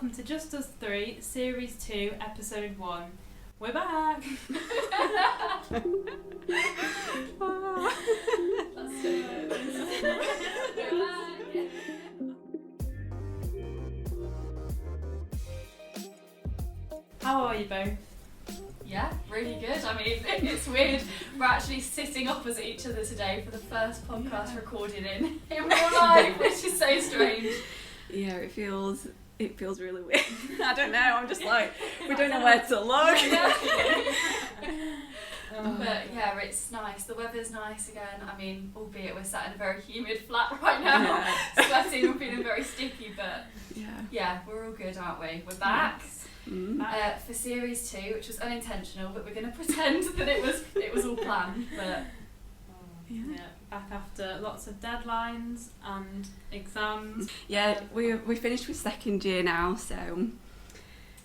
welcome to Just Us 3, Series 2, Episode 1. We're back! That's so good. How are you both? Yeah, really good. I mean, it's weird. We're actually sitting opposite each other today for the first podcast recorded in real life, which is so strange. Yeah, it feels really weird. I don't know, I'm just like, we don't know where to look. But yeah, it's nice. The weather's nice again. I mean, albeit we're sat in a very humid flat right now, sweating and feeling very sticky, but yeah, we're all good, aren't we? We're back. Yes. For series 2, which was unintentional, but we're going to pretend that it was all planned. But yeah, back after lots of deadlines and exams. Yeah, we finished with second year now, so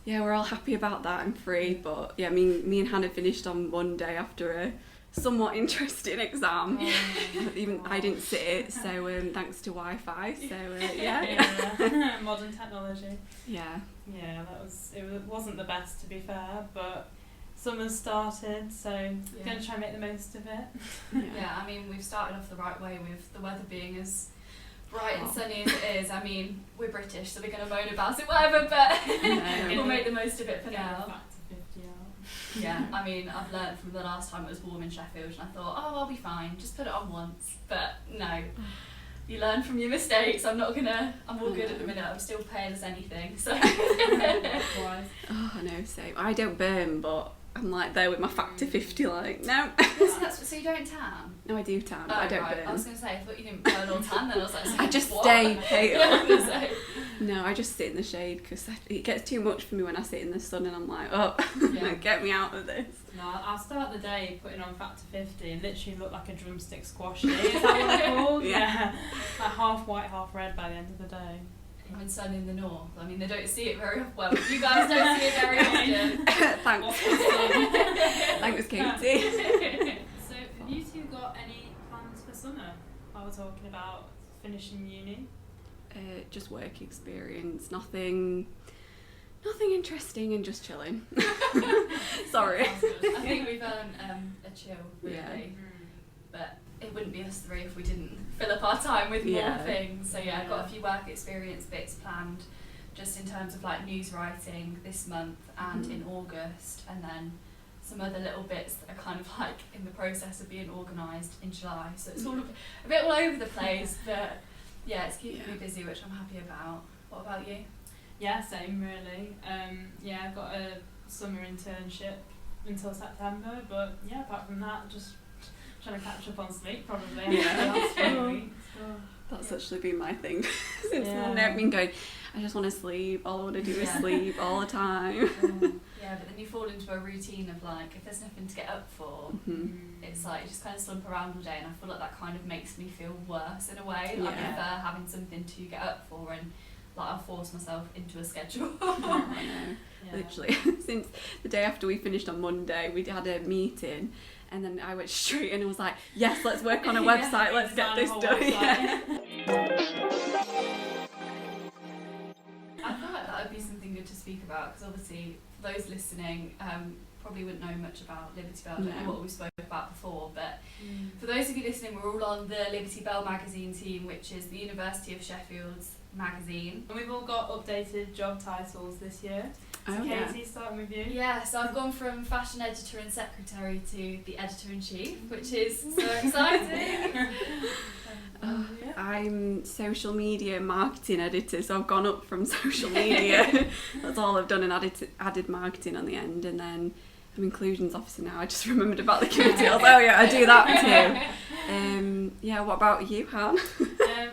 yeah, we're all happy about that and free. But yeah, me and Hannah finished on Monday after a somewhat interesting exam. Even I didn't sit it, so thanks to Wi-Fi. So yeah. Modern technology. Yeah. Yeah, it wasn't the best, to be fair, but summer's started, so we're going to try and make the most of it. Yeah, I mean, we've started off the right way with the weather being as bright and sunny as it is. I mean, we're British, so we're going to moan about it, whatever, but we'll make the most of it for now. Back to 50 out. Yeah, I mean, I've learned from the last time it was warm in Sheffield, and I thought, oh, I'll be fine, just put it on once. But no, you learn from your mistakes. I'm all good at the minute, I'm still pale as anything, so. Likewise. Oh, I know, same. I don't burn, but I'm like there with my factor 50, like, no. So you don't tan? No, I do tan, but I don't burn. I was going to say, I thought you didn't burn or tan, then I was like, I just what? stay pale. So. No, I just sit in the shade because it gets too much for me when I sit in the sun and I'm like, oh, get me out of this. No, I'll start the day putting on factor 50 and literally look like a drumstick squash day. Is that what they're called? Yeah. Like half white, half red by the end of the day. When sun in the north, I mean, they don't see it very well. You guys don't see it very often. Thanks. Thanks, Katie. So, have you two got any plans for summer? I was talking about finishing uni. Just work experience, nothing interesting, and just chilling. Sorry. I think we've earned a chill, really. But it wouldn't be us three if we didn't fill up our time with more things. So yeah, I've got a few work experience bits planned, just in terms of like news writing this month and in August, and then some other little bits that are kind of like in the process of being organised in July. So it's all a bit all over the place, but yeah, it's keeping me busy, which I'm happy about. What about you? Yeah, same really. I've got a summer internship until September, but yeah, apart from that, just trying to catch up on sleep probably. Yeah. That's actually been my thing since morning. I've been going, I just want to sleep, all I want to do is sleep all the time. Yeah, but then you fall into a routine of like, if there's nothing to get up for, it's like you just kind of slump around all day, and I feel like that kind of makes me feel worse in a way. Like I prefer having something to get up for, and like I'll force myself into a schedule. I know. Literally, since the day after we finished on Monday, we had a meeting, and then I went straight in and was like, yes, let's work on a website, let's get this done. I feel like that would be something good to speak about, because obviously those listening probably wouldn't know much about Liberty Bell. I don't know what we spoke about before, but for those of you listening, we're all on the Liberty Bell magazine team, which is the University of Sheffield's magazine. And we've all got updated job titles this year. So Katie, starting with you. Yeah, so I've gone from fashion editor and secretary to the editor-in-chief, which is so exciting. I'm social media marketing editor, so I've gone up from social media. That's all I've done, and added marketing on the end, and then I'm inclusions officer now. I just remembered about the committee. I was like, oh yeah, I do that too. What about you, Han?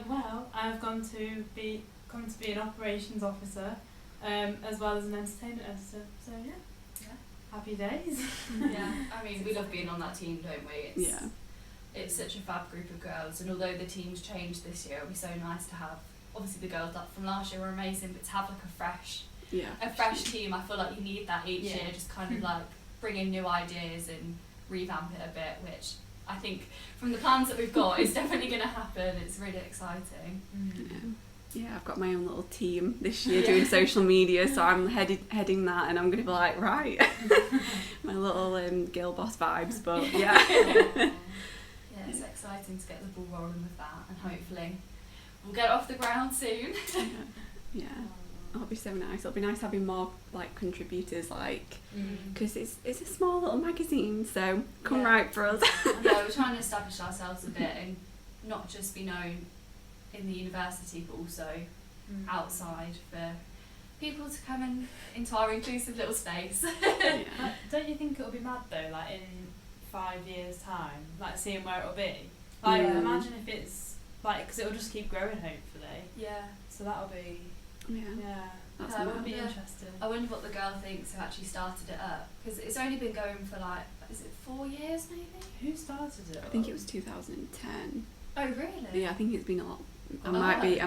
Well, I've come to be an operations officer, as well as an entertainment editor. So yeah. Happy days. Yeah, I mean, we love being on that team, don't we? It's such a fab group of girls, and although the team's changed this year, it'll be so nice to have, obviously the girls that from last year were amazing, but to have like a fresh team, I feel like you need that each year, just kind of like bring in new ideas and revamp it a bit, which I think from the plans that we've got is definitely going to happen. It's really exciting. Yeah, I've got my own little team this year doing social media, so I'm heading that, and I'm going to be like, right, my little girl boss vibes, but yeah. Yeah, it's exciting to get the ball rolling with that, and hopefully we'll get it off the ground soon. Yeah. That'll be so nice. It'll be nice having more like contributors, like, because it's a small little magazine, so come right for us. Yeah, we're trying to establish ourselves a bit and not just be known in the university, but also outside for people to come into our inclusive little space. Don't you think it'll be mad though, like in 5 years' time, like seeing where it'll be? Like, imagine if it's like, because it'll just keep growing, hopefully. Yeah. So that'll be. That's that would be interesting. I wonder what the girl thinks who actually started it up, because it's only been going for like, is it 4 years maybe? Who started it? I think it was 2010. Oh really? Yeah, I think it's been a lot. I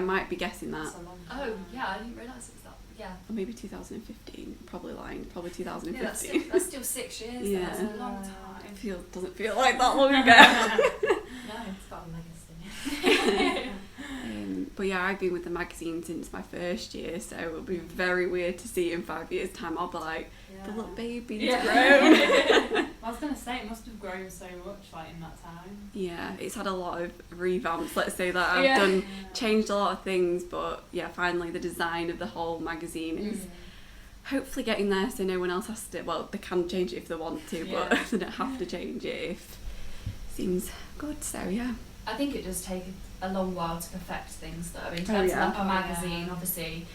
might be guessing that. That's a long time. Oh yeah, I didn't realise it was that. Yeah. Or maybe 2015. Probably lying. Probably 2015. Yeah, that's still 6 years. Yeah. That's a long time. Doesn't feel like that long ago. No, it's got a legacy. But yeah, I've been with the magazine since my first year, so it'll be very weird to see in 5 years' time. I'll be like, the little baby's grown. I was going to say, it must have grown so much like in that time. Yeah, it's had a lot of revamps, let's say that. I've changed a lot of things, but yeah, finally the design of the whole magazine is hopefully getting there, so no one else has to, well, they can change it if they want to, but they don't have to change it if it seems good, so yeah. I think it does take a long while to perfect things though. In terms of like a magazine, obviously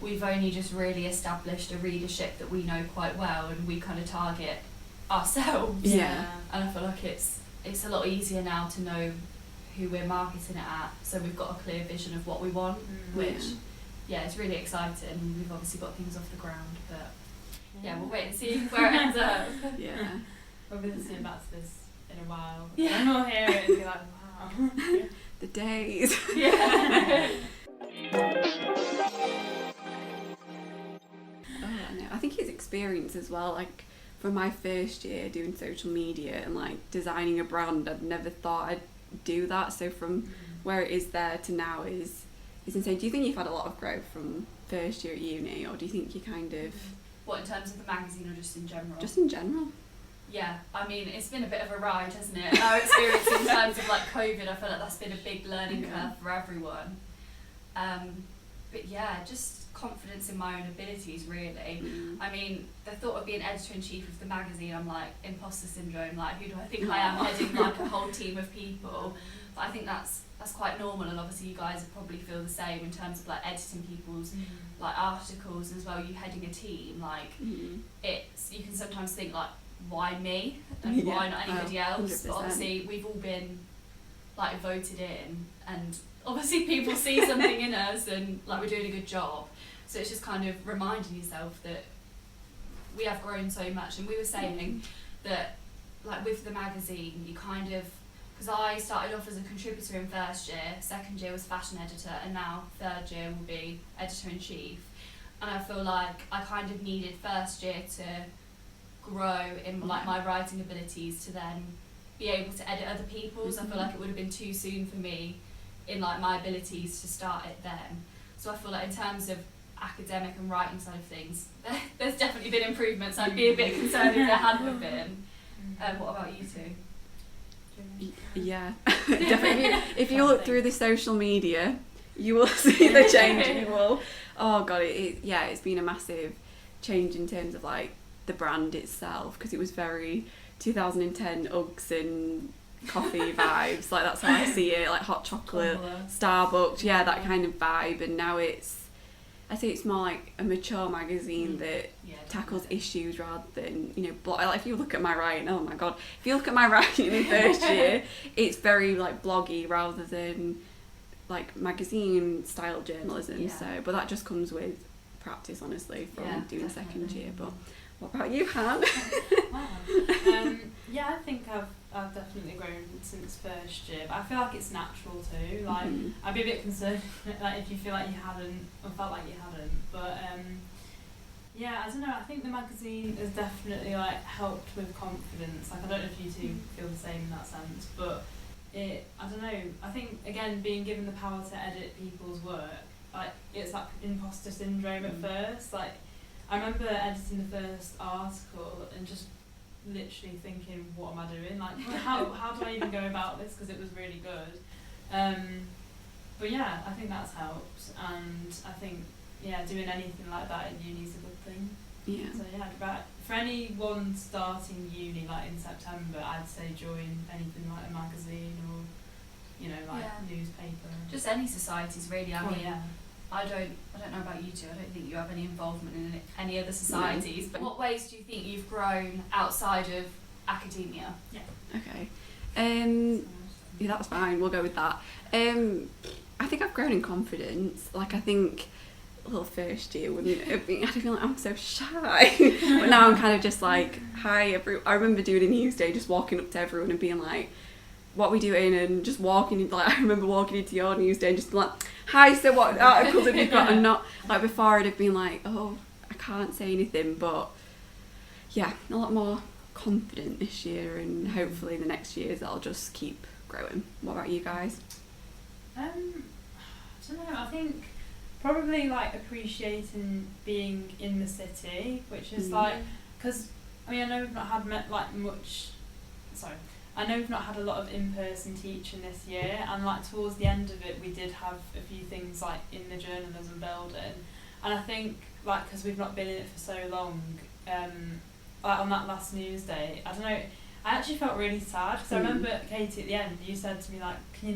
we've only just really established a readership that we know quite well, and we kind of target ourselves. Yeah. And I feel like it's a lot easier now to know who we're marketing it at, so we've got a clear vision of what we want, which it's really exciting. We've obviously got things off the ground, but we'll wait and see where it ends up. Yeah. We'll be listening back to this in a while. And we'll hear it and be like, wow. The days. I think it's experience as well, like from my first year doing social media and like designing a brand, I'd never thought I'd do that, so from where it is there to now is insane. Do you think you've had a lot of growth from first year at uni, or do you think you kind of... What, in terms of the magazine or just in general? Just in general. Yeah, I mean, it's been a bit of a ride, hasn't it? Our experience in terms of like COVID, I feel like that's been a big learning curve for everyone. But yeah, just confidence in my own abilities, really. I mean, the thought of being editor-in-chief of the magazine, I'm like, imposter syndrome, like, who do I think I am, heading like a whole team of people? But I think that's quite normal, and obviously you guys would probably feel the same in terms of like editing people's like articles as well. You heading a team, like it's, you can sometimes think like, why me and why not anybody else? 100%. But obviously we've all been like voted in, and obviously people see something in us and like we're doing a good job, so it's just kind of reminding yourself that we have grown so much. And we were saying that like with the magazine, you kind of, because I started off as a contributor in first year, second year was fashion editor, and now third year will be editor-in-chief, and I feel like I kind of needed first year to grow in like my writing abilities to then be able to edit other people's. I feel like it would have been too soon for me in like my abilities to start it then. So I feel like in terms of academic and writing side of things, there's definitely been improvements. I'd be a bit concerned if there hadn't been. What about you two? Yeah, definitely. If you look through the social media, you will see the change. You will. Oh god, it's been a massive change in terms of like the brand itself, because it was very 2010 Uggs and coffee vibes, like that's how I see it, like hot chocolate, Starbucks, that kind of vibe. And now I say it's more like a mature magazine that tackles issues rather than, like if you look at my writing, oh my god, if you look at my writing in first year, it's very like bloggy rather than like magazine style journalism. So, but that just comes with practice, honestly, from doing second year. But what about you, Han? Wow. I think I've definitely grown since first year, but I feel like it's natural too. Like I'd be a bit concerned like if you feel like you hadn't or felt like you hadn't. But I don't know. I think the magazine has definitely like helped with confidence. Like I don't know if you two feel the same in that sense, but I don't know. I think again being given the power to edit people's work like it's like imposter syndrome at first. Like I remember editing the first article and just literally thinking, what am I doing? Like how do I even go about this? Because it was really good. But yeah, I think that's helped, and I think doing anything like that in uni is a good thing. Yeah. So yeah, but for anyone starting uni like in September, I'd say join anything like a magazine or newspaper. Just any societies really. I mean, yeah. I don't know about you two. I don't think you have any involvement in any other societies. But what ways do you think you've grown outside of academia? Yeah. Okay. Yeah, that's fine. We'll go with that. I think I've grown in confidence. Like I think a little first year wouldn't have been, I'd feel like I'm so shy. But now I'm kind of just like, hi everyone. I remember doing a news day, just walking up to everyone and being like, what are we doing? And just walking, like I remember walking into your news day and just like, hi, so what articles have you got? And not, like before I'd have been like, oh, I can't say anything. But yeah, a lot more confident this year, and hopefully the next years I'll just keep growing. What about you guys? I don't know, I think probably like appreciating being in the city, which is like, because I know we've not had I know we've not had a lot of in-person teaching this year, and like towards the end of it we did have a few things like in the journalism building, and I think like because we've not been in it for so long, like on that last news day, I don't know, I actually felt really sad because I remember, Katie, at the end you said to me like, can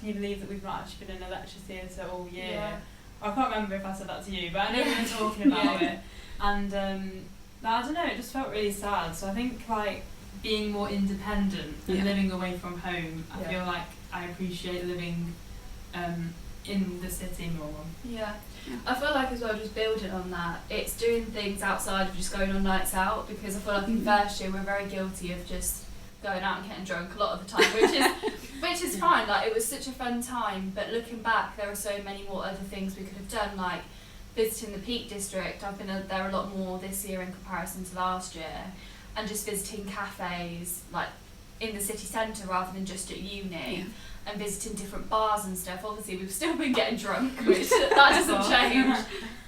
you believe that we've not actually been in a lecture theatre all year? Yeah. I can't remember if I said that to you, but I know we were talking about it, and I don't know, it just felt really sad. So I think like being more independent and living away from home, I feel like I appreciate living in the city more. Yeah. I feel like as well, just building on that, it's doing things outside of just going on nights out, because I feel like in first year we're very guilty of just going out and getting drunk a lot of the time, which is fine. Like it was such a fun time, but looking back, there are so many more other things we could have done, like visiting the Peak District. I've been there a lot more this year in comparison to last year, and just visiting cafes like in the city centre rather than just at uni, and visiting different bars and stuff. Obviously we've still been getting drunk, which that doesn't change,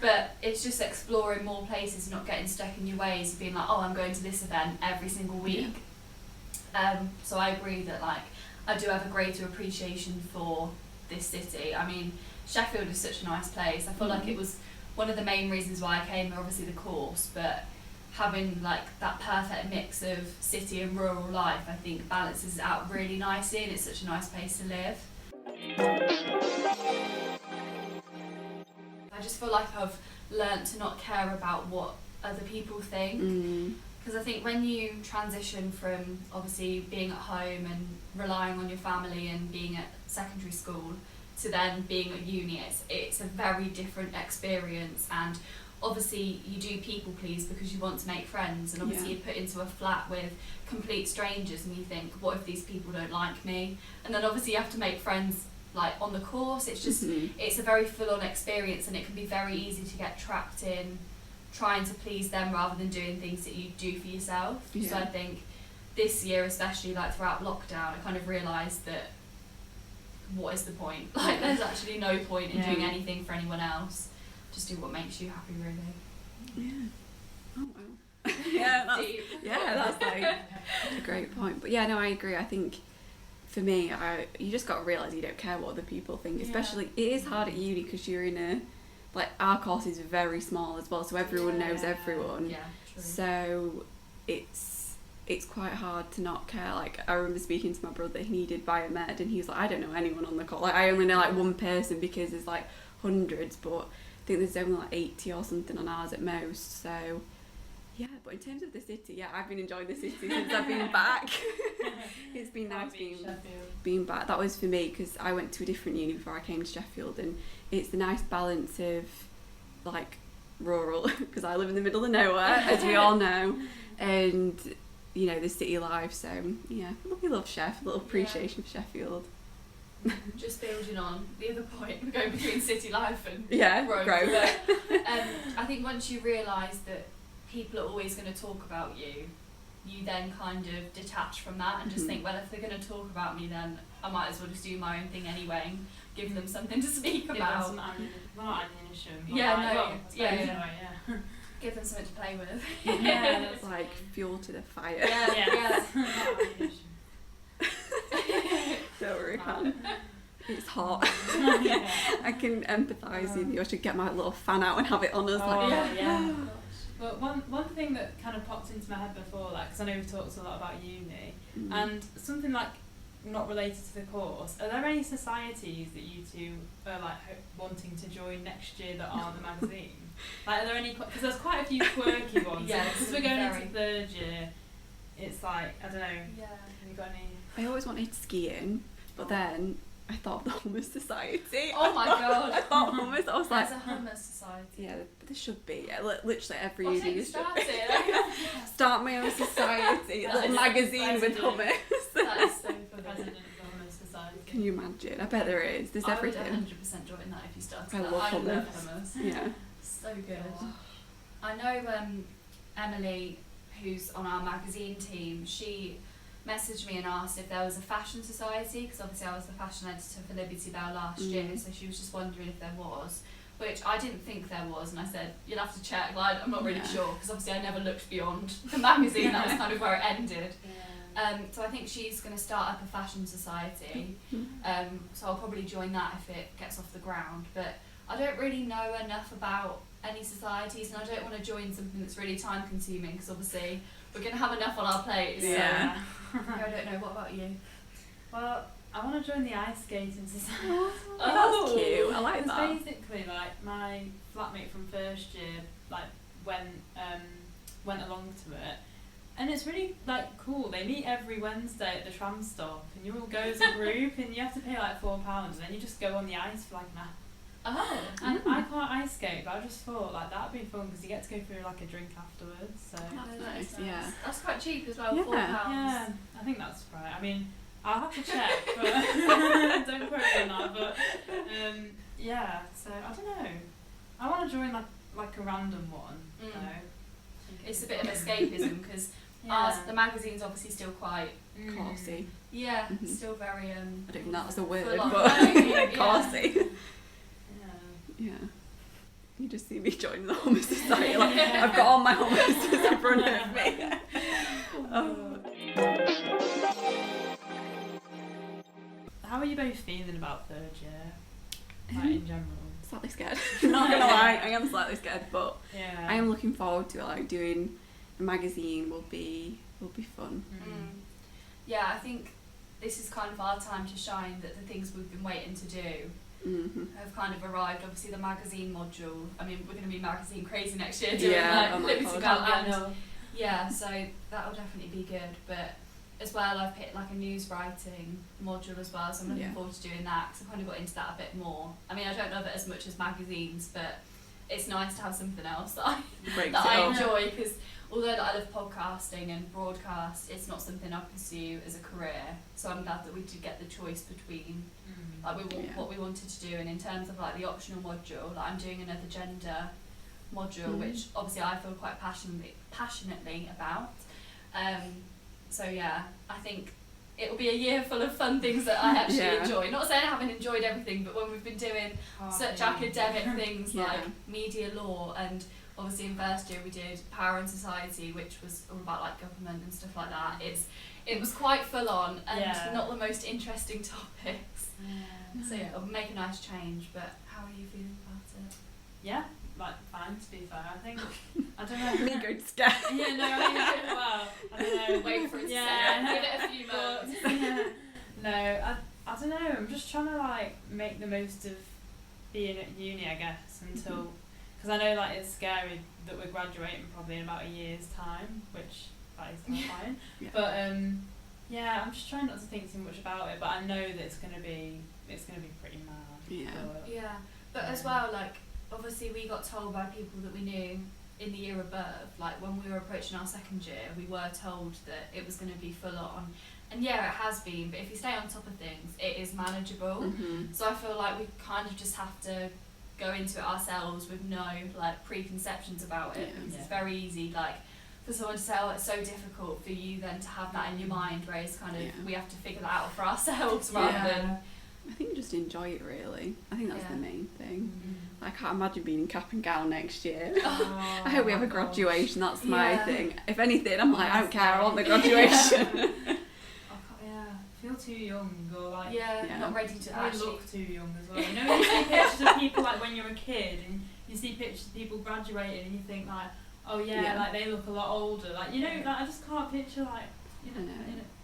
but it's just exploring more places, not getting stuck in your ways, being like, oh, I'm going to this event every single week. So I agree that like I do have a greater appreciation for this city. I mean, Sheffield is such a nice place. I feel like it was one of the main reasons why I came here, obviously the course, but having like that perfect mix of city and rural life, I think balances it out really nicely, and it's such a nice place to live. I just feel like I've learnt to not care about what other people think. Because I think when you transition from obviously being at home and relying on your family and being at secondary school to then being at uni, it's a very different experience, and obviously you do people please because you want to make friends, and obviously you're put into a flat with complete strangers and you think, what if these people don't like me? And then obviously you have to make friends like on the course. It's just it's a very full-on experience, and it can be very easy to get trapped in trying to please them rather than doing things that you do for yourself. So I think this year, especially like throughout lockdown, I kind of realised that what is the point? Like there's actually no point in doing anything for anyone else. Just do what makes you happy, really. Yeah. Oh wow. That's like a great point. But yeah, no, I agree. I think for me, you just got to realise you don't care what other people think. Especially, it is hard at uni because you're in a, like our course is very small as well, so everyone knows everyone. Yeah, true. So it's quite hard to not care. Like I remember speaking to my brother, he did biomed, and he was like, I don't know anyone on the course. Like I only know like one person because there's like hundreds, but I think there's only like 80 or something on ours at most. So yeah, but in terms of the city, I've been enjoying the city since I've been back. It's been nice being back. That was for me because I went to a different uni before I came to Sheffield, and it's the nice balance of like rural, because I live in the middle of nowhere, as we all know, and you know the city life. So yeah, we love Sheff, a little appreciation for Sheffield. Just building on the other point, we're going between city life and growth. But, I think once you realise that people are always going to talk about you, you then kind of detach from that and just think, well, if they're going to talk about me, then I might as well just do my own thing anyway. give them something to speak Give about. them some not ammunition. Give them something to play with. Yeah, It's like fuel to the fire. Yeah. Not ammunition. Don't worry, Han. It's hot. Yeah. I can empathise with you. I should get my little fan out and have it on us. Like, yeah. But one thing that kind of popped into my head before, like, because I know we've talked a lot about uni, and something like not related to the course, are there any societies that you two are like wanting to join next year that aren't the magazine? Like, are there any, because there's quite a few quirky ones. Yeah, because we're going into third year, it's like, I don't know, Yeah. have you got any? I always wanted skiing, but then I thought of the Hummus Society. Oh my god. I thought hummus. I was like, There's a hummus society. yeah, there should be. Yeah, literally every What's uni it should be. started? Start my own society, a little magazine with hummus. That is so funny. President of the Hummus Society. Can you imagine? I bet there is. There's I everything. would 100% join that if you started I that. love I hummus. love hummus. Yeah. So good. I know Emily, who's on our magazine team, she messaged me and asked if there was a fashion society, because obviously I was the fashion editor for Liberty Bell last year, so she was just wondering if there was, which I didn't think there was, and I said, you'll have to check, like, I'm not really sure, because obviously I never looked beyond the magazine, that was kind of where it ended. So I think she's going to start up a fashion society, so I'll probably join that if it gets off the ground, but I don't really know enough about any societies, and I don't want to join something that's really time consuming, because obviously we're going to have enough on our plates. Yeah. So I don't know. What about you? Well, I want to join the ice skating society. That's cute. I like Because that. basically, like, my flatmate from first year, like, went along to it, and it's really, like, cool. They meet every Wednesday at the tram stop, and you all go as a group, and you have to pay like £4, and then you just go on the ice for like an hour. Oh. And I can't ice skate, but I just thought like that'd be fun because you get to go through like a drink afterwards. So That's that is nice, yeah. That's quite cheap as well. Yeah. £4. yeah, I think that's right. I mean, I'll have to check, but don't quote me on that. But yeah, so I don't know. I want to join like a random one. So It's a bit of escapism because the magazine's obviously still quite Classy. still very I don't think that's a word, full on. but classy. Yeah. Yeah. You just see me joining the Hummus Society. Like, I've got all my hummus in front of me. How are you both feeling about third year, like in general? Slightly scared. Not gonna lie, I am slightly scared, but Yeah. I am looking forward to it. Like, doing a magazine will be fun. Yeah, I think this is kind of our time to shine, that the things we've been waiting to do have kind of arrived. Obviously the magazine module, I mean, we're going to be magazine crazy next year doing Liberty Bell, and yeah, so that'll definitely be good. But as well, I've picked like a news writing module as well, so I'm looking forward to doing that because I've kind of got into that a bit more. I mean, I don't love it as much as magazines, but it's nice to have something else that I enjoy, because although I love podcasting and broadcast, it's not something I pursue as a career. So I'm glad that we did get the choice between like what we wanted to do. And in terms of like the optional module, like I'm doing another gender module, which obviously I feel quite passionately about. So yeah, I think it will be a year full of fun things that I actually enjoy. Not saying I haven't enjoyed everything, but when we've been doing such academic things like media law, and obviously in first year we did Power and Society, which was all about like government and stuff like that. It was quite full on and not the most interesting topics. So yeah, it'll make a nice change. But how are you feeling about it? Yeah, like fine, to be fair. I think I don't know. Me going scared. Yeah, no, well, I don't know. Wait for it to say. Give it a few months. No, I don't know. I'm just trying to like make the most of being at uni, I guess, until because I know like it's scary that we're graduating probably in about a year's time, which that is terrifying. But yeah, I'm just trying not to think too much about it. But I know that it's gonna be pretty mad. But as well, like obviously we got told by people that we knew in the year above, like when we were approaching our second year, we were told that it was going to be full on. And yeah, it has been, but if you stay on top of things, it is manageable. So I feel like we kind of just have to go into it ourselves with no like preconceptions about it. Because it's very easy like for someone to say, oh, it's so difficult, for you then to have that in your mind, whereas kind of we have to figure that out for ourselves rather than I think just enjoy it really. I think that's the main thing. Mm-hmm. I can't imagine being in cap and gown next year. Oh, I hope we have a graduation, that's my thing. If anything, I'm like, I don't care, I want the graduation. I feel too young, or like not ready to I actually look too young as well. You know, when you see pictures of people like when you're a kid and you see pictures of people graduating and you think like, oh yeah, like they look a lot older. Like, you know, like I just can't picture like, you know,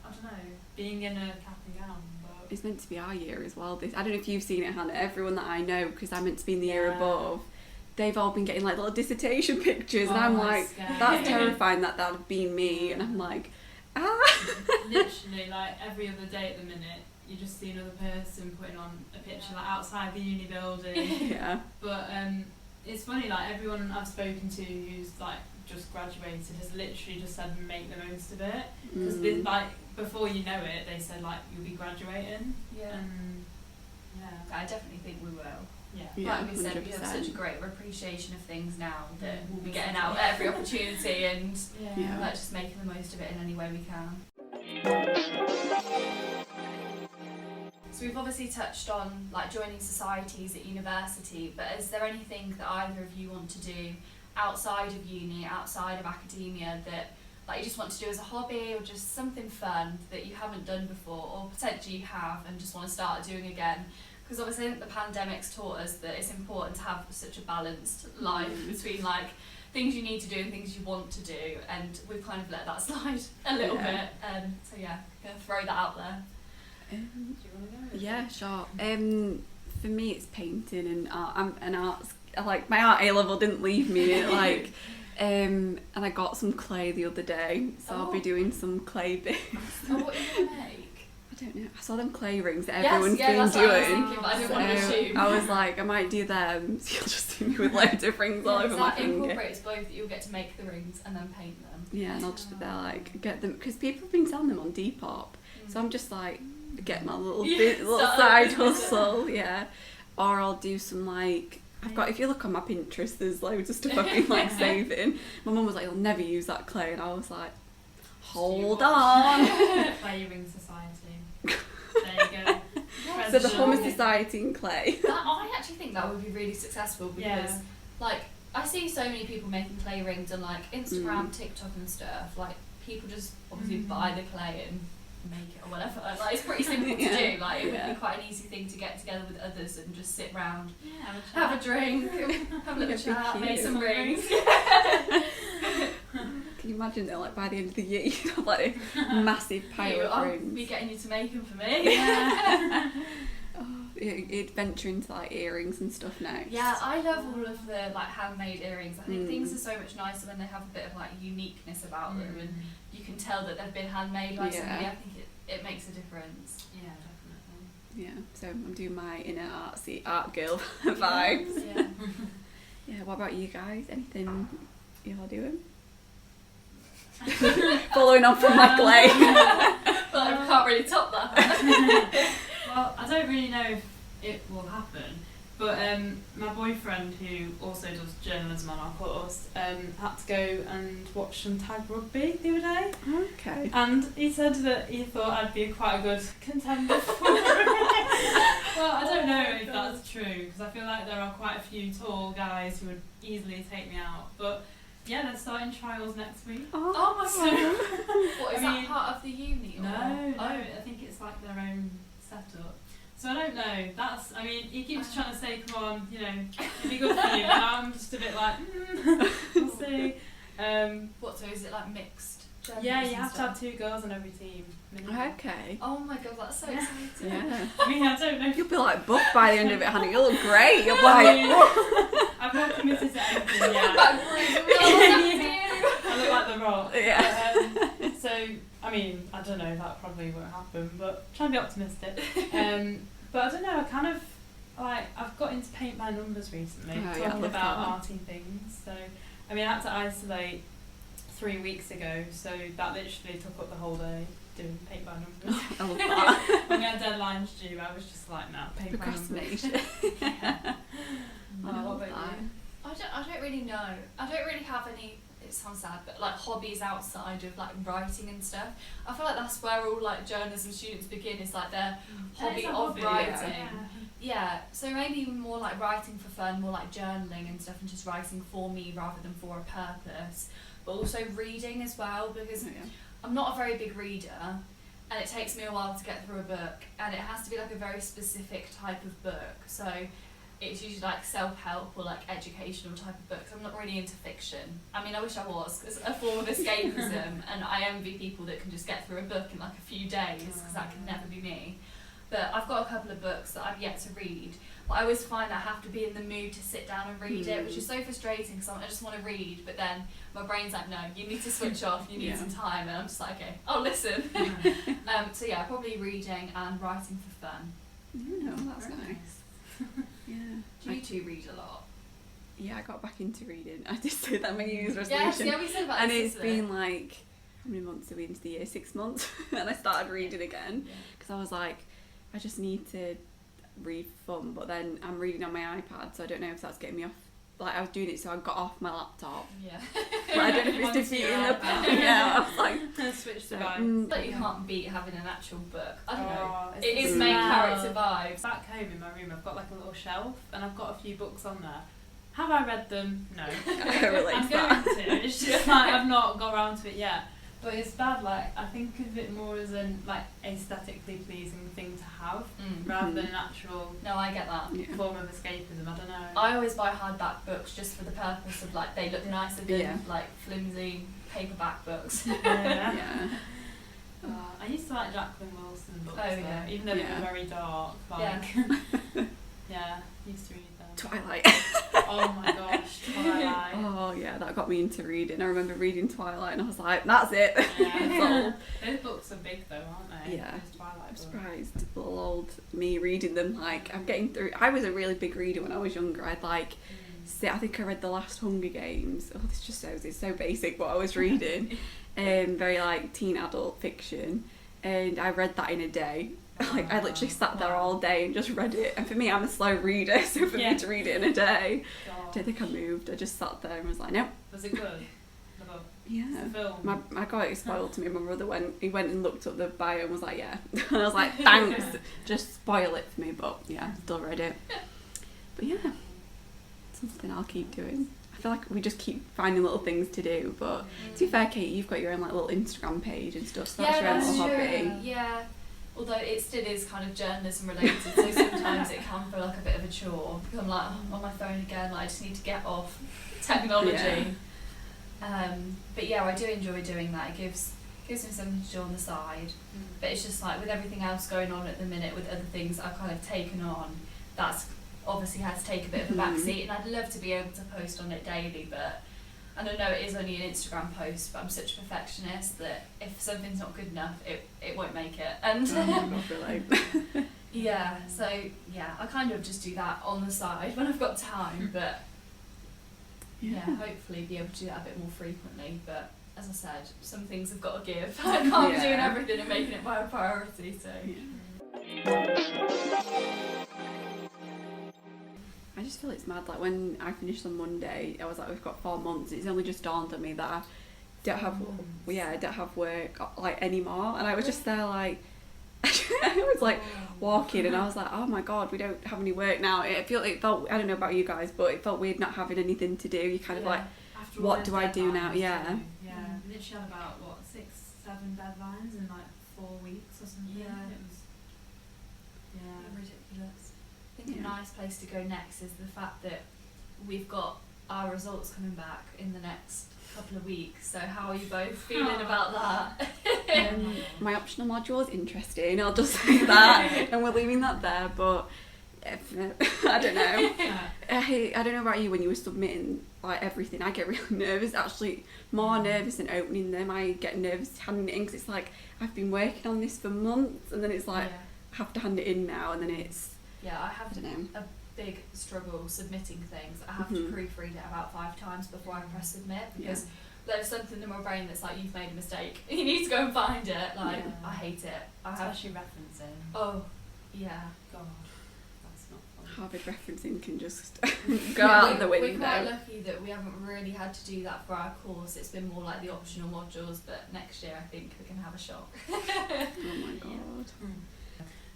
I don't know, being in a cap and gown. But it's meant to be our year as well. I don't know if you've seen it, Hannah. Everyone that I know, because I'm meant to be in the year above, they've all been getting like little dissertation pictures, and I'm like, that's terrifying that would be me, and I'm like, literally, like every other day at the minute, you just see another person putting on a picture like outside the uni building. Yeah. But it's funny, like everyone I've spoken to who's like just graduated has literally just said make the most of it, because like before you know it, they said like you'll be graduating. I definitely think we will. Yeah. Like we said, 100%. we have such a greater appreciation of things now that we'll be getting out every opportunity and like just making the most of it in any way we can. So we've obviously touched on like joining societies at university, but is there anything that either of you want to do outside of uni, outside of academia, that like you just want to do as a hobby, or just something fun that you haven't done before, or potentially you have and just want to start doing again? Because obviously I think the pandemic's taught us that it's important to have such a balanced life between like things you need to do and things you want to do, and we've kind of let that slide a little bit. So yeah, gonna throw that out there. Do you want to go? Yeah, sure. For me, it's painting and art. I'm an arts. Like my art A level didn't leave me. Like, and I got some clay the other day, so I'll be doing some clay bits. Oh, what are you gonna make? I don't know. I saw them clay rings that everyone's been that's doing. What I was thinking, but I didn't want to assume. I was like, I might do them. So you'll just see me with loads of rings all over my that finger. incorporates both, that you'll get to make the rings and then paint them. Yeah, and I'll just be there like get them, because people have been selling them on Depop. So I'm just like get my little side hustle, or I'll do some like, I've got, if you look on my Pinterest, there's loads of stuff I've been like saving. My mum was like, you'll never use that clay, and I was like, hold on. Clay Ring Society. There you go. So the Hummer Society in clay. I actually think that would be really successful, because like I see so many people making clay rings on like Instagram, TikTok and stuff. Like people just obviously buy the clay and make it or whatever. Like it's pretty simple to do. Like it would be quite an easy thing to get together with others and just sit round, have a drink, have a little chat, make some rings. Can you imagine though, like by the end of the year you have like a massive pile of rings? I'll be getting you to make them for me. You'd venture into like earrings and stuff next. Yeah, I love all of the like handmade earrings. I think things are so much nicer when they have a bit of like uniqueness about them, and you can tell that they've been handmade by somebody. I think it makes a difference. Yeah, definitely. Yeah, so I'm doing my inner artsy art girl vibes. Yeah. Yeah, what about you guys? Anything you're doing? Following on from my clay. But I can't really top that. Well, I don't really know if it will happen, but my boyfriend, who also does journalism on our course, had to go and watch some tag rugby the other day. Okay. And he said that he thought I'd be quite a good contender for it. Well, I don't know if that's true, because I feel like there are quite a few tall guys who would easily take me out. But yeah, they're starting trials next week. Oh my god! What, is that part of the uni? Or? No, I think it's like their own setup. So I don't know. That's, I mean, he keeps trying to say, come on, you know, it'd be good for you. And I'm just a bit like, we'll see. What, so is it like mixed? Yeah, you have to have 2 girls on every team. Okay. Oh my god, that's so exciting. Yeah. I mean, I don't know. You'll be like buff by the end of it, honey. You'll look great. You'll be like, I'm not committed to anything yet. I look like the Rock. Yeah. So, I mean, I don't know, that probably won't happen, but I'm trying to be optimistic. But I don't know, I kind of, like, I've got into paint by numbers recently, talking about arty things. So, I mean, I had to isolate 3 weeks ago, so that literally took up the whole day doing paint by numbers. I love that. When we had deadlines due, I was just like, no, paint by numbers. Procrastination. What about you? I don't really know. I don't really have any it sounds sad, but like hobbies outside of like writing and stuff. I feel like that's where all like journalism students begin, is like their hobby of writing. Yeah, so maybe more like writing for fun, more like journaling and stuff, and just writing for me rather than for a purpose. But also reading as well, because I'm not a very big reader, and it takes me a while to get through a book, and it has to be like a very specific type of book. So it's usually like self-help or like educational type of books. I'm not really into fiction. I mean, I wish I was. It's a form of escapism, and I envy people that can just get through a book in like a few days, because that can never be me. But I've got a couple of books that I've yet to read, but I always find I have to be in the mood to sit down and read it, which is so frustrating, because I just want to read, but then my brain's like, no, you need to switch off, you need some time, and I'm just like, okay, I'll listen. So yeah, probably reading and writing for fun. That's nice. Yeah. Do you two read a lot? Yeah, I got back into reading. I just did that my New Year's resolution. Yes, yeah, we said about and this, it's been like, how many months are we into the year? 6 months. And I started reading again, because I was like, I just need to read fun, but then I'm reading on my iPad, so I don't know if that's getting me off. Like, I was doing it, so I got off my laptop. Yeah. But I don't know if it's defeating the point. Yeah, I was like, switch the vibes. But you can't beat having an actual book. I don't know. It's It is the main smell. character vibes. Back home in my room, I've got like a little shelf, and I've got a few books on there. Have I read them? No. I relate I'm to that. going to. It's just like I've not got around to it yet. But it's bad. Like, I think of it more as an like aesthetically pleasing thing to have, rather than an actual No, I get that. form of escapism. I don't know. I always buy hardback books just for the purpose of like they look nicer than like flimsy paperback books. Yeah. I used to like Jacqueline Wilson books, though, even though they were very dark. Like, used to read them. Twilight. Oh my gosh, Twilight. Oh yeah, that got me into reading. I remember reading Twilight, and I was like, that's it. Yeah. Those books are big though, aren't they? Yeah. Those Twilight I'm books. surprised. Little old me reading them. Like, I'm getting through. I was a really big reader when I was younger. I'd like sit. I think I read the last Hunger Games. Oh, this just shows it's so basic what I was reading. Very like teen adult fiction, and I read that in a day. Like, I literally sat there all day and just read it. And for me, I'm a slow reader, so for me to read it in a day, I don't think I moved. I just sat there and was like, nope. Was it good? The book? Yeah. The film? I got it spoiled to me. My brother went and looked up the bio and was like, yeah. And I was like, thanks. Just spoil it for me. But yeah, still read it. But yeah, something I'll keep doing. I feel like we just keep finding little things to do. But to be fair, Kate, you've got your own like little Instagram page and stuff. So that's your own little hobby. Yeah. Although it still is kind of journalism related, so sometimes it can feel like a bit of a chore, because I'm like, oh, on my phone again, like, I just need to get off technology. But yeah, I do enjoy doing that. It gives me something to do on the side. But it's just like, with everything else going on at the minute, with other things I've kind of taken on, that's obviously had to take a bit of a backseat, and I'd love to be able to post on it daily, but and I know it is only an Instagram post, but I'm such a perfectionist that if something's not good enough, it won't make it. And yeah, so yeah, I kind of just do that on the side when I've got time, but yeah, hopefully be able to do that a bit more frequently. But as I said, some things have got to give. I can't be doing everything and making it my priority, so. I just feel it's mad. Like, when I finished on Monday, I was like, we've got 4 months. It's only just dawned on me that I don't have work like anymore. And I was just there like, I was like walking, and I was like, oh my god, we don't have any work now. It felt, I don't know about you guys, but it felt weird not having anything to do. You kind of like, what do I do now? Yeah. Literally had about 6-7 deadlines in like 4 weeks or something. Yeah. It was Ridiculous. I think a nice place to go next is the fact that we've got our results coming back in the next couple of weeks. So how are you both feeling about that? My optional module is interesting, I'll just say that, and we're leaving that there, but I don't know. I don't know about you, when you were submitting like everything, I get really nervous, actually more nervous than opening them. I get nervous handing it in, because it's like, I've been working on this for months, and then it's like, I have to hand it in now, and then it's, I have a big struggle submitting things. I have to proofread it about 5 times before I press submit, because there's something in my brain that's like, you've made a mistake, you need to go and find it. Like, I hate it. Especially referencing. Oh, yeah. God, that's not fun. Harvard referencing can just go out the window. We're quite lucky that we haven't really had to do that for our course. It's been more like the optional modules, but next year I think we can have a shot. Oh my god.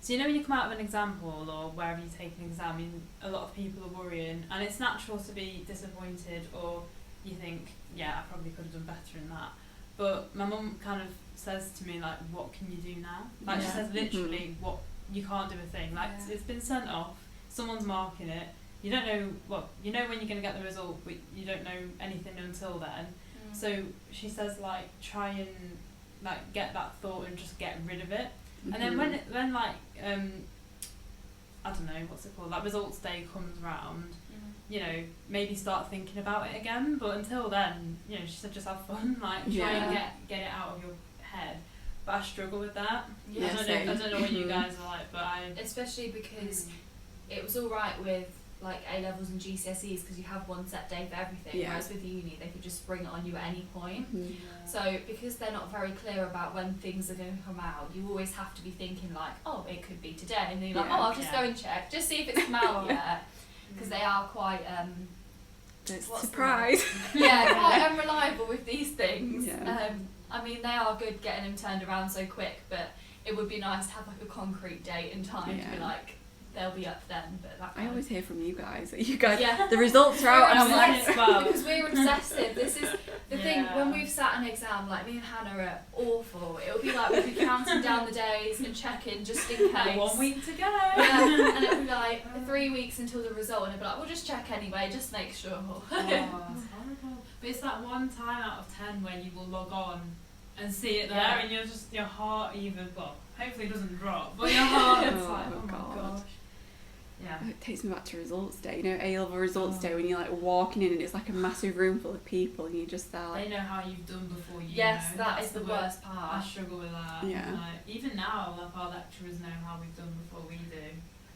So you know when you come out of an exam hall or wherever you take an exam, a lot of people are worrying, and it's natural to be disappointed, or you think, yeah, I probably could have done better in that. But my mum kind of says to me, like, what can you do now? Like, she says literally, what, you can't do a thing. Like, it's been sent off, someone's marking it, you don't know, well, you know when you're going to get the result, but you don't know anything until then. So she says, like, try and, like, get that thought and just get rid of it. And then when like, I don't know, what's it called, like results day comes round, you know, maybe start thinking about it again, but until then, you know, she said just have fun, like try and get it out of your head. But I struggle with that. Yeah, I don't know what you guys are like, but I... Especially because it was alright with like A-levels and GCSEs because you have one set day for everything, whereas with uni they could just spring it on you at any point. So because they're not very clear about when things are going to come out, you always have to be thinking like, oh, it could be today, and then you're like, oh, I'll just go and check, just see if it's come out yet, because they are quite surprise. Quite unreliable with these things. Yeah. I mean, they are good getting them turned around so quick, but it would be nice to have like a concrete date and time to be like, they'll be up then. But I always hear from you guys that the results are out, and I'm like, because we're obsessive. This is the thing, when we've sat an exam, like me and Hannah are awful. It'll be like we'll be counting down the days and checking just in case. 1 week to go. Yeah, and it'll be like 3 weeks until the result, and it'll be like, we'll just check anyway, just make sure. Oh, it's horrible. But it's that one time out of 10 when you will log on and see it there, and you're just, your heart even, well, hopefully it doesn't drop, but your heart is like, oh my gosh. Yeah. It takes me back to results day, you know, A-level results day, when you're like walking in and it's like a massive room full of people and you're just there like... They know how you've done before you Yes, know. that is the worst part. I struggle with that. Yeah. Like, even now, like, our lecturers know how we've done before we do.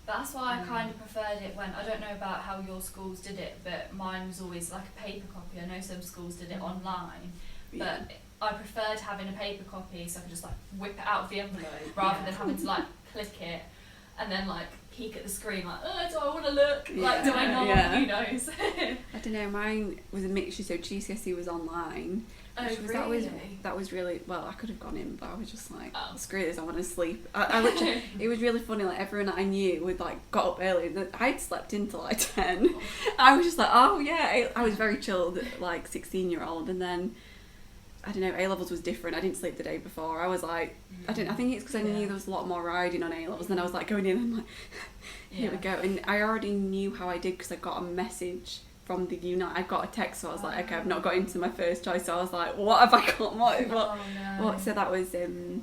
That's why I kind of preferred it when, I don't know about how your schools did it, but mine was always like a paper copy. I know some schools did it online, but I preferred having a paper copy so I could just like whip it out of the envelope rather than having to like click it and then like peek at the screen like, oh, do I want to look? Like, do I not? Who knows? I don't know, mine was a mixture, so GCSE was online. Oh, really? That was really, well, I could have gone in, but I was just like, screw this, I want to sleep. I literally, it was really funny, like everyone that I knew would like got up early, I'd slept until like 10. I was just like, oh yeah, I was very chilled, like 16-year-old, and then, I don't know, A-levels was different. I didn't sleep the day before. I was like, I think it's because I knew there was a lot more riding on A-levels, and then I was like going in and like, here we go. And I already knew how I did because I got a message from the uni. I got a text, so I was like, okay, I've not got into my first choice, so I was like, what have I got? What? So that was an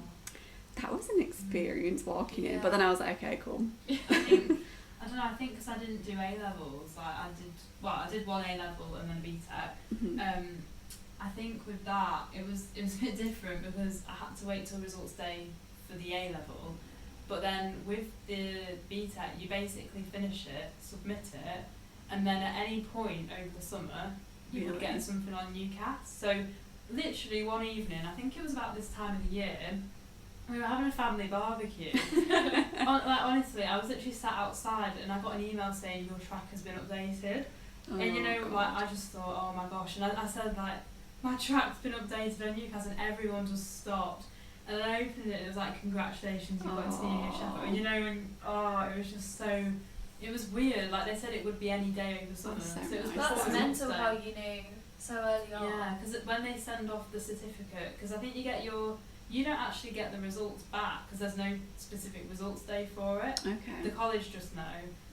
experience walking in, but then I was like, okay, cool. I don't know, I think because I didn't do A-levels, like I did one A-level and then a BTEC. I think with that, it was a bit different because I had to wait till results day for the A-level, but then with the BTEC, you basically finish it, submit it, and then at any point over the summer, you would get something on UCAS. So literally one evening, I think it was about this time of the year, we were having a family barbecue. Honestly, I was literally sat outside and I got an email saying your track has been updated. And you know, like, I just thought, oh my gosh. And I said, like, my track's been updated on UCAS, and everyone just stopped. And then I opened it and it was like, congratulations, you got into the UK Sheffield. And you know, it was just so, it was weird. Like, they said it would be any day over summer. So it was that's mental how you knew so early on. Yeah, because when they send off the certificate, because I think you don't actually get the results back because there's no specific results day for it. Okay. The college just know,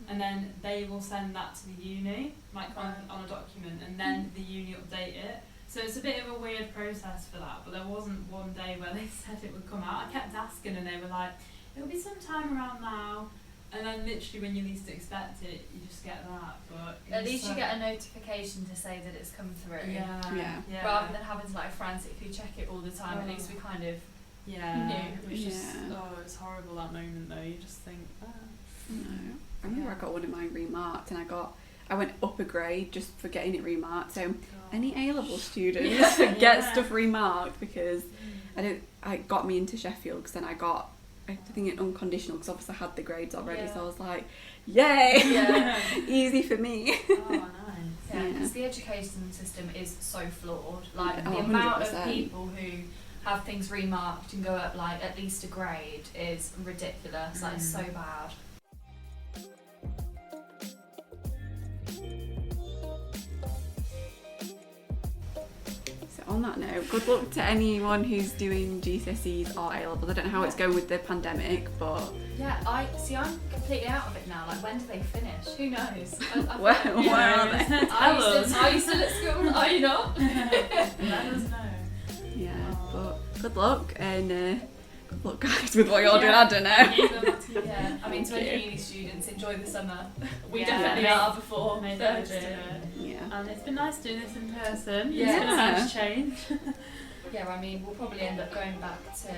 and then they will send that to the uni, like on a document, and then the uni update it. So it's a bit of a weird process for that, but there wasn't one day where they said it would come out. I kept asking and they were like, it'll be sometime around now. And then literally when you least expect it, you just get that. But at least you get a notification to say that it's come through. Yeah. Rather than having to like frantically check it all the time, at least we kind of knew. It was just, it was horrible that moment though. You just think, No. I remember I got one of mine remarked, and I went up a grade just for getting it remarked. So any A-level students get stuff remarked, because it got me into Sheffield, because then I got think in unconditional, because obviously I had the grades already, so I was like, yay, easy for me. Oh, nice. Yeah, because the education system is so flawed. Like, the 100%. amount of people who have things remarked and go up like at least a grade is ridiculous. Like, it's so bad. On that note, good luck to anyone who's doing GCSEs or A-levels. I don't know how it's going with the pandemic, but... Yeah, I'm completely out of it now. Like, when do they finish? Who knows? Where are they? Are you still at school? Are you not? Let us know. Yeah, but good luck, and good luck, guys, with what you're doing. I don't know. Yeah, I mean, to any uni students, enjoy the summer. We Yeah. definitely are before Made third the most of year. it. Yeah. And it's been nice doing this in person. Yeah. It's been a nice change. Yeah, I mean, we'll probably end up going back to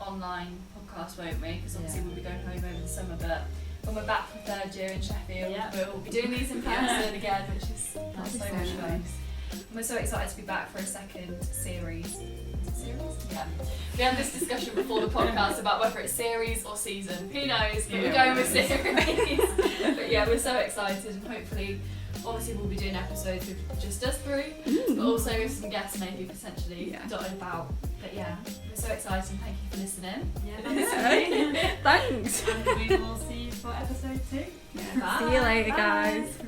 online podcasts, won't we? Because obviously we'll be going home over the summer, but when we're back for third year in Sheffield, we'll be doing these in person again, which is so much fun. We're so excited to be back for a second series. Is it series? Yeah. We had this discussion before the podcast about whether it's series or season. Who knows? But we're going with series. But yeah, we're so excited, and hopefully, obviously, we'll be doing episodes with just us three, but also with some guests maybe potentially dotted about. But yeah, we're so excited, and thank you for listening. Yeah, Thanks. and we will see you for episode 2. Yeah. See you later, guys.